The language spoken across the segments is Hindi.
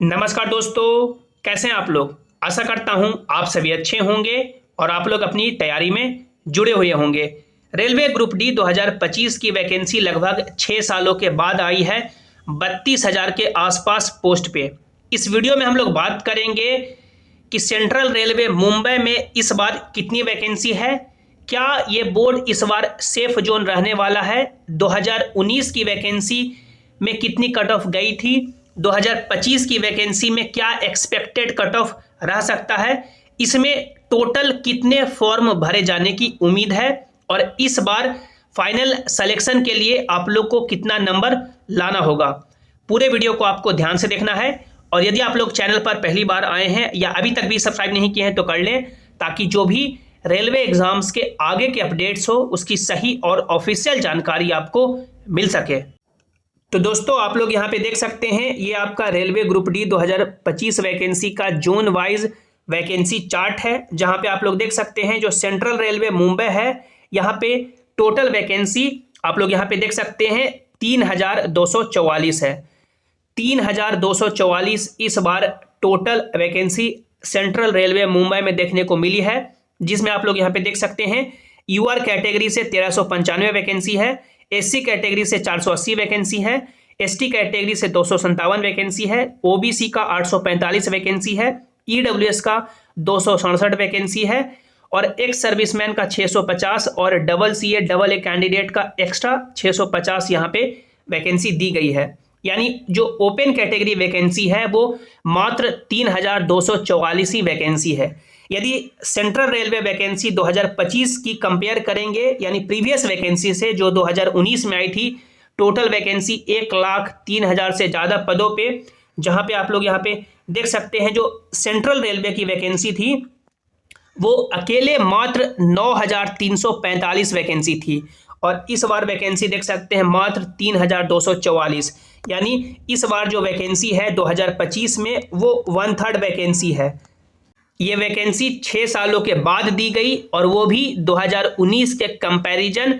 नमस्कार दोस्तों, कैसे हैं आप लोग। आशा करता हूं आप सभी अच्छे होंगे और आप लोग अपनी तैयारी में जुड़े हुए होंगे। रेलवे ग्रुप डी 2025 की वैकेंसी लगभग 6 सालों के बाद आई है 32,000 के आसपास पोस्ट पे। इस वीडियो में हम लोग बात करेंगे कि सेंट्रल रेलवे मुंबई में इस बार कितनी वैकेंसी है, क्या ये बोर्ड इस बार सेफ जोन रहने वाला है, 2019 की वैकेंसी में कितनी कट ऑफ गई थी, 2025 की वैकेंसी में क्या एक्सपेक्टेड कट ऑफ रह सकता है, इसमें टोटल कितने फॉर्म भरे जाने की उम्मीद है और इस बार फाइनल सिलेक्शन के लिए आप लोग को कितना नंबर लाना होगा। पूरे वीडियो को आपको ध्यान से देखना है और यदि आप लोग चैनल पर पहली बार आए हैं या अभी तक भी सब्सक्राइब नहीं किए हैं तो कर लें, ताकि जो भी रेलवे एग्जाम्स के आगे के अपडेट्स हो उसकी सही और ऑफिशियल जानकारी आपको मिल सके। तो दोस्तों, आप लोग यहाँ पे देख सकते हैं, ये आपका रेलवे ग्रुप डी 2025 वैकेंसी का जोन वाइज वैकेंसी चार्ट है, जहाँ पे आप लोग देख सकते हैं जो सेंट्रल रेलवे मुंबई है यहाँ पे टोटल वैकेंसी आप लोग यहाँ पे देख सकते हैं 3,244 है। 3,244 इस बार total vacancy central railway Mumbai में देखने को मिली है, जिसमें आप लोग यहाँ पे देख सकते हैं यूआर कैटेगरी से 1395 वैकेंसी है, एससी कैटेगरी से 480 वैकेंसी है, एसटी कैटेगरी से 257 वैकेंसी है, ओबीसी का 845 वैकेंसी है, ईडब्ल्यूएस का 267 वैकेंसी है और एक्स सर्विसमैन का 650 और double CA double a candidate का एक्स्ट्रा 650 यहाँ पे वैकेंसी दी गई है। यानी जो ओपन कैटेगरी वैकेंसी है वो मात्र 3,244 ही वैकेंसी है। यदि सेंट्रल रेलवे वैकेंसी 2025 की कंपेयर करेंगे, यानी प्रीवियस वैकेंसी से जो 2019 में आई थी, टोटल वैकेंसी 1,03,000 से ज़्यादा पदों पे, जहां पे आप लोग यहाँ पे देख सकते हैं जो सेंट्रल रेलवे की वैकेंसी थी वो अकेले मात्र 9,345 वैकेंसी थी और इस बार वैकेंसी देख सकते हैं मात्र 3,244। यानी इस बार जो वैकेंसी है 2025 में वो 1/3 वैकेंसी है। ये वैकेंसी 6 सालों के बाद दी गई और वो भी 2019 के कंपैरिजन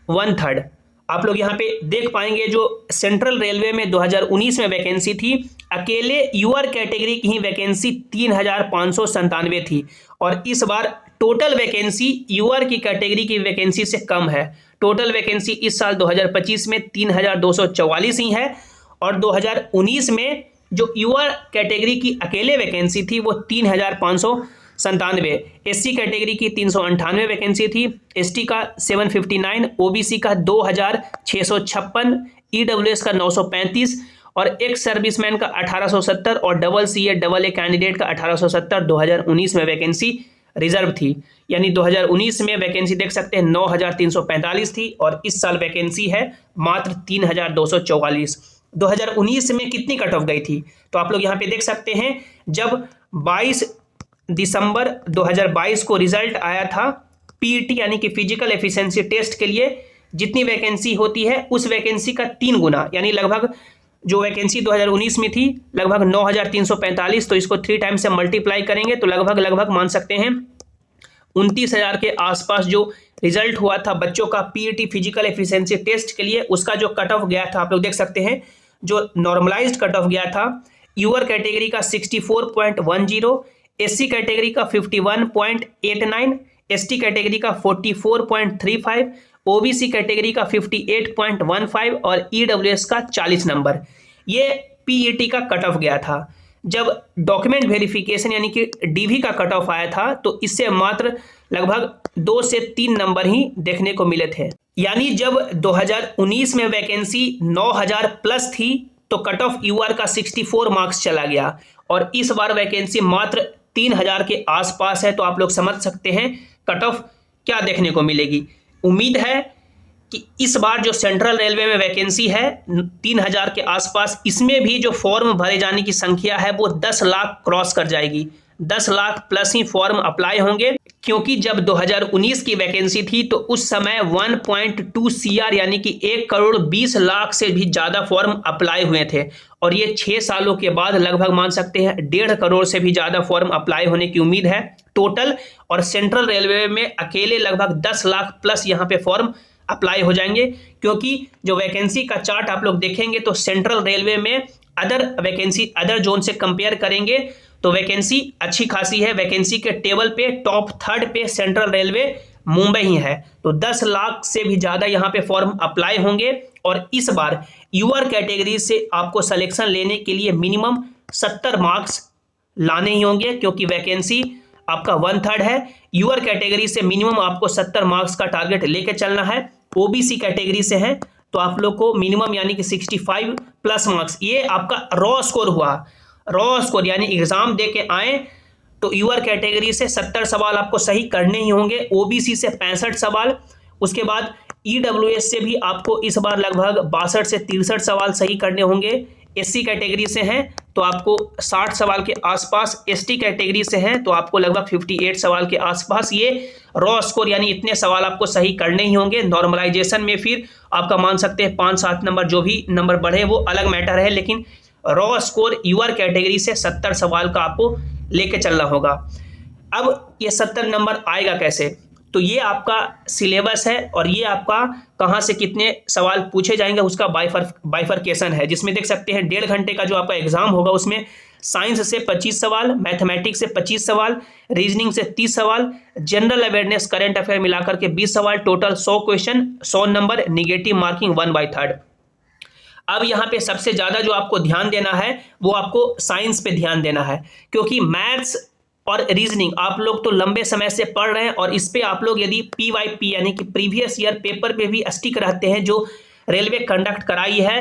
1/3। आप लोग यहाँ पे देख पाएंगे जो सेंट्रल रेलवे में 2019 में वैकेंसी थी, अकेले यूआर कैटेगरी की ही वैकेंसी 3,597 थी और इस बार टोटल वैकेंसी यूआर की कैटेगरी की वैकेंसी से कम है। टोटल वैकेंसी इस साल 2025 में 3,244 ही है और 2019 में जो यूआर कैटेगरी की अकेले वैकेंसी थी वो 3,597, एससी कैटेगरी की 398 वैकेंसी थी, एसटी का 759, ओबीसी का 2,656, ईडब्ल्यूएस का 935 और एक्स सर्विसमैन का 1,870 और double CA double a candidate का 1,870 2019 में वैकेंसी रिजर्व थी। यानी 2019 में वैकेंसी देख सकते हैं 9,345 थी और इस साल वैकेंसी है मात्र 3,244। 2019 में कितनी कट ऑफ गई थी तो आप लोग यहाँ पे देख सकते हैं, जब 22 दिसंबर 2022 को रिजल्ट आया था पीईटी यानी कि फिजिकल एफिशिएंसी टेस्ट के लिए, जितनी वैकेंसी होती है उस वैकेंसी का 3 गुना, यानी लगभग जो वैकेंसी 2019 में थी लगभग 9,345, तो इसको 3 टाइम से मल्टीप्लाई करेंगे तो लगभग मान सकते हैं 29,000 के आसपास जो रिजल्ट हुआ था बच्चों का पीईटी फिजिकल एफिशिएंसी टेस्ट के लिए, उसका जो कट ऑफ गया था आप लोग देख सकते हैं, जो नॉर्मलाइज्ड कट ऑफ गया था यूआर कैटेगरी का 64.10, एससी कैटेगरी का 51.89, एसटी कैटेगरी का 44.35, ओबीसी कैटेगरी का 58.15 और ईडब्ल्यूएस का 40 नंबर। ये पीईटी का कट ऑफ गया था। जब डॉक्यूमेंट वेरिफिकेशन यानी कि डीवी का कट ऑफ आया था तो इससे मात्र लगभग 2 से 3 नंबर ही देखने को मिले थे। यानी जब 2019 में वैकेंसी 9,000 प्लस थी तो कट ऑफ यूआर का 64 मार्क्स चला गया और इस बार वैकेंसी मात्र 3,000 के आसपास है, तो आप लोग समझ सकते हैं कट ऑफ क्या देखने को मिलेगी। उम्मीद है कि इस बार जो सेंट्रल रेलवे में वैकेंसी है 3,000 के आसपास, इसमें भी जो फॉर्म भरे जाने की संख्या है वो 10 लाख क्रॉस कर जाएगी। 10 लाख प्लस ही फॉर्म अप्लाई होंगे, क्योंकि जब 2019 की वैकेंसी थी तो उस समय 1.2 CR यानी कि 1,20,00,000 से भी ज़्यादा फॉर्म अप्लाई हुए थे और ये 6 सालों के बाद लगभग मान सकते हैं 1.5 करोड़ से भी ज़्यादा फॉर्म अप्लाई होने की उम्मीद है टोटल। और सेंट्रल रेलवे में अकेले लगभग 10 लाख प्लस यहाँ पे फॉर्म अप्लाई हो जाएंगे, क्योंकि जो वैकेंसी का चार्ट आप लोग देखेंगे तो सेंट्रल रेलवे में अदर वैकेंसी अदर जोन से कंपेयर करेंगे तो वैकेंसी अच्छी खासी है। वैकेंसी के टेबल पे टॉप 3rd पे सेंट्रल रेलवे मुंबई ही है। तो 10 लाख से भी ज़्यादा यहाँ पे फॉर्म अप्लाई होंगे और इस बार यूआर कैटेगरी से आपको सिलेक्शन लेने के लिए मिनिमम 70 मार्क्स लाने ही होंगे, क्योंकि वैकेंसी आपका 1/3 है। यूआर कैटेगरी से मिनिमम आपको 70 मार्क्स का टारगेट लेके चलना है। ओबीसी कैटेगरी से है तो आप लोग को मिनिमम यानी कि 65 प्लस मार्क्स, ये आपका रॉ स्कोर हुआ। रॉ स्कोर यानी एग्जाम दे के आए तो यूआर कैटेगरी से 70 सवाल आपको सही करने ही होंगे, ओबीसी से 65 सवाल, उसके बाद ईडब्ल्यूएस से भी आपको इस बार लगभग 62 से 63 सवाल सही करने होंगे। एससी कैटेगरी से हैं तो आपको 60 सवाल के आसपास, एसटी कैटेगरी से हैं तो आपको लगभग 58 सवाल के आसपास। ये रॉ स्कोर यानी इतने सवाल आपको सही करने ही होंगे। नॉर्मलाइजेशन में फिर आपका मान सकते हैं 5-7 नंबर, जो भी नंबर बढ़े वो अलग मैटर है, लेकिन रॉ स्कोर यूआर कैटेगरी से 70 सवाल का आपको लेके चलना होगा। अब ये 70 नंबर आएगा कैसे? तो ये आपका सिलेबस है और ये आपका कहाँ से कितने सवाल पूछे जाएंगे उसका बाइफरकेशन है, जिसमें देख सकते हैं 1.5 घंटे का जो आपका एग्जाम होगा उसमें साइंस से 25 सवाल, मैथमेटिक्स से 25 सवाल, रीजनिंग से 30 सवाल, जनरल अवेयरनेस करंट अफेयर मिलाकर के 20 सवाल, total 100 question, 100 number, negative marking 1/3। अब यहाँ पे सबसे ज़्यादा जो आपको ध्यान देना है वो आपको साइंस पे ध्यान देना है, क्योंकि मैथ्स और रीजनिंग आप लोग तो लंबे समय से पढ़ रहे हैं और इस पे आप लोग यदि PYP यानी कि प्रीवियस ईयर पेपर पे भी स्टिक रहते हैं, जो रेलवे कंडक्ट कराई है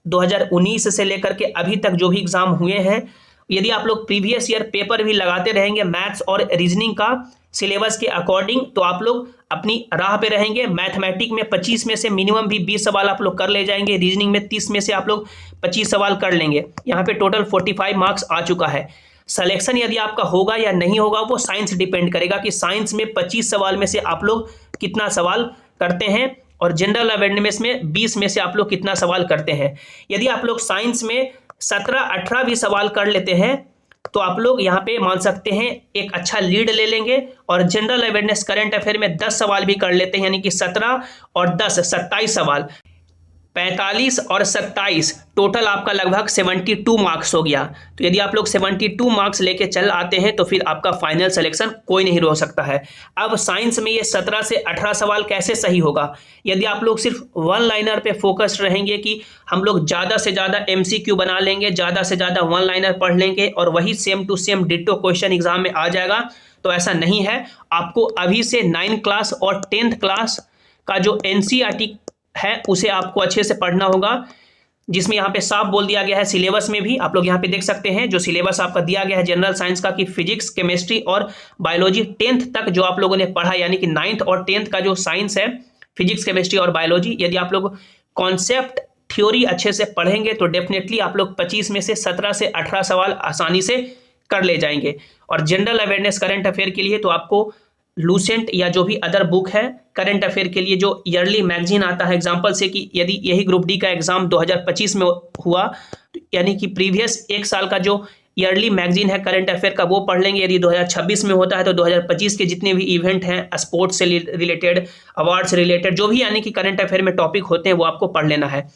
2019 से लेकर के अभी तक जो भी एग्जाम हुए हैं, यदि आप लोग प्रीवियस ईयर पेपर भी लगाते रहेंगे मैथ्स और रीजनिंग का सिलेबस के अकॉर्डिंग, तो आप लोग अपनी राह पे रहेंगे। मैथमेटिक्स में 25 में से मिनिमम भी 20 सवाल आप लोग कर ले जाएंगे, रीजनिंग में 30 में से आप लोग 25 सवाल कर लेंगे। यहाँ पे टोटल 45 मार्क्स आ चुका है। सिलेक्शन यदि आपका होगा या नहीं होगा वो साइंस डिपेंड करेगा कि साइंस में 25 सवाल में से आप लोग कितना सवाल करते हैं और जनरल अवेयरनेस में 20 में से आप लोग कितना सवाल करते हैं। यदि आप लोग साइंस में 17-18 भी सवाल कर लेते हैं तो आप लोग यहाँ पे मान सकते हैं एक अच्छा लीड ले लेंगे, और जनरल अवेयरनेस करंट अफेयर में 10 सवाल भी कर लेते हैं, यानी कि 17 और 10 27 सवाल, 45 और 27 टोटल आपका लगभग 72 मार्क्स हो गया। तो यदि आप लोग 72 मार्क्स लेके चल आते हैं तो फिर आपका फाइनल सिलेक्शन कोई नहीं रोक सकता है। अब साइंस में ये 17 से 18 सवाल कैसे सही होगा? यदि आप लोग सिर्फ वन लाइनर पे फोकस्ड रहेंगे कि हम लोग ज़्यादा से ज़्यादा MCQ बना लेंगे, ज़्यादा से ज़्यादा वन लाइनर पढ़ लेंगे और वही same to same ditto question exam में आ जाएगा, तो ऐसा नहीं है। आपको अभी से 9th क्लास और 10th क्लास का जो NCERT है उसे आपको अच्छे से पढ़ना होगा, जिसमें यहाँ पे साफ बोल दिया गया है सिलेबस में भी। आप लोग यहाँ पे देख सकते हैं जो सिलेबस आपका दिया गया है जनरल साइंस का, कि फिजिक्स, केमिस्ट्री और बायोलॉजी 10th तक जो आप लोगों ने पढ़ा, यानी कि 9th और 10th का जो साइंस है, फिजिक्स, केमिस्ट्री और बायोलॉजी, यदि आप लोग कॉन्सेप्ट थ्योरी अच्छे से पढ़ेंगे तो डेफिनेटली आप लोग 25 में से 17 से 18 सवाल आसानी से कर ले जाएंगे। और जनरल अवेयरनेस करंट अफेयर के लिए तो आपको लूसेंट या जो भी अदर बुक है करंट अफेयर के लिए, जो ईयरली मैगजीन आता है, एग्जांपल से कि यदि यही ग्रुप डी का एग्जाम 2025 में हुआ, यानी कि प्रीवियस एक साल का जो ईयरली मैगजीन है करंट अफेयर का वो पढ़ लेंगे। यदि 2026 में होता है तो 2025 के जितने भी इवेंट हैं, स्पोर्ट्स से रिलेटेड, अवार्ड से रिलेटेड, जो भी यानी कि करंट अफेयर में टॉपिक होते हैं वो आपको पढ़ लेना है।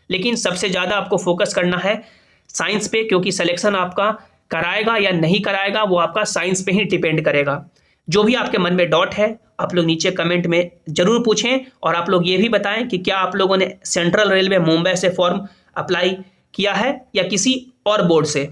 लेकिन सबसे ज़्यादा आपको फोकस करना है साइंस पे, क्योंकि सिलेक्शन आपका कराएगा या नहीं कराएगा वो आपका साइंस पे ही डिपेंड करेगा। जो भी आपके मन में डाउट है आप लोग नीचे कमेंट में जरूर पूछें, और आप लोग ये भी बताएं कि क्या आप लोगों ने सेंट्रल रेलवे मुंबई से फॉर्म अप्लाई किया है या किसी और बोर्ड से।